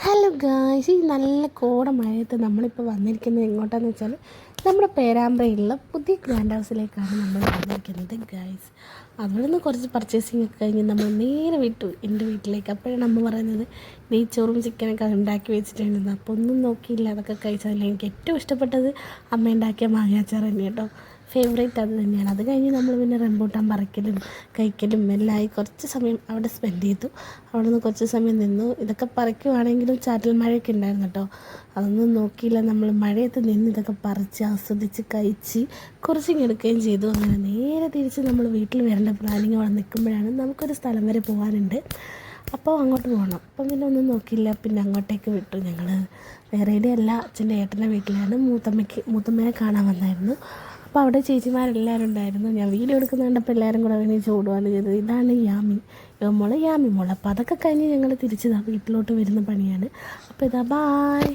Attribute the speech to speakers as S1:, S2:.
S1: Hello guys, ഈ നല്ല കോട മഴയത്ത് നമ്മളിപ്പോൾ വന്നിരിക്കുന്നത് എങ്ങോട്ടാണെന്ന് വെച്ചാൽ നമ്മുടെ പേരാമ്പ്രയിലുള്ള പുതിയ ഗ്രാൻഡ് ഹൗസിലേക്കാണ് നമ്മൾ വന്നിരിക്കുന്നത് ഗായ്സ്. അവിടെ നിന്ന് കുറച്ച് പർച്ചേസിങ് ഒക്കെ കഴിഞ്ഞ് നമ്മൾ നേരെ വിട്ടു എൻ്റെ വീട്ടിലേക്ക്. അപ്പോഴാണ് അമ്മ പറയുന്നത് നെയ്ച്ചോറും ചിക്കനൊക്കെ ഉണ്ടാക്കി വെച്ചിട്ടുണ്ടെന്ന്. അപ്പോൾ ഒന്നും നോക്കിയില്ല, അതൊക്കെ കഴിച്ചതിൽ എനിക്ക് ഏറ്റവും ഇഷ്ടപ്പെട്ടത് അമ്മ ഉണ്ടാക്കിയ മാങ്ങാച്ചാർ തന്നെ കേട്ടോ. ഫേവറേറ്റ് അത് തന്നെയാണ്. അത് കഴിഞ്ഞ് നമ്മൾ പിന്നെ റംബൂട്ടാൻ പറിക്കലും കഴിക്കലും എല്ലാമായി കുറച്ച് സമയം അവിടെ സ്പെൻഡ് ചെയ്തു. അവിടെ നിന്ന് കുറച്ച് സമയം നിന്നു. ഇതൊക്കെ പറിക്കുവാണെങ്കിലും ചാറ്റൽ മഴയൊക്കെ ഉണ്ടായിരുന്നു കേട്ടോ. അതൊന്നും നോക്കിയില്ല, നമ്മൾ മഴയത്ത് നിന്ന് ഇതൊക്കെ പറിച്ച് ആസ്വദിച്ച് കഴിച്ച് കുറച്ചിങ്ങ് എടുക്കുകയും ചെയ്തു. അങ്ങനെ നേരെ തിരിച്ച് നമ്മൾ വീട്ടിൽ വരേണ്ട പ്ലാനിങ് അവിടെ നിൽക്കുമ്പോഴാണ് നമുക്കൊരു സ്ഥലം വരെ പോകാനുണ്ട്, അപ്പോൾ അങ്ങോട്ട് പോകണം. അപ്പം പിന്നെ ഒന്നും നോക്കിയില്ല, പിന്നെ അങ്ങോട്ടേക്ക് വിട്ടു. ഞങ്ങൾ വേറെ എവിടെയല്ല, അച്ഛൻ്റെ ഏട്ടൻ്റെ വീട്ടിലാണ്. മൂത്തമ്മയെ കാണാൻ വന്നായിരുന്നു. അപ്പോൾ അവിടെ ചേച്ചിമാരെല്ലാവരും ഉണ്ടായിരുന്നു. ഞാൻ വീഡിയോ എടുക്കുന്ന കണ്ടപ്പോൾ എല്ലാവരും കൂടെ എണീച്ച് ഓടുകയാണ് ചെയ്തത്. ഇതാണ് യാമി മോള്. അപ്പോൾ അതൊക്കെ കഴിഞ്ഞ് ഞങ്ങൾ തിരിച്ചതാ വീട്ടിലോട്ട് വരുന്ന പണിയാണ്. അപ്പോൾ ഇതാ ബായ്.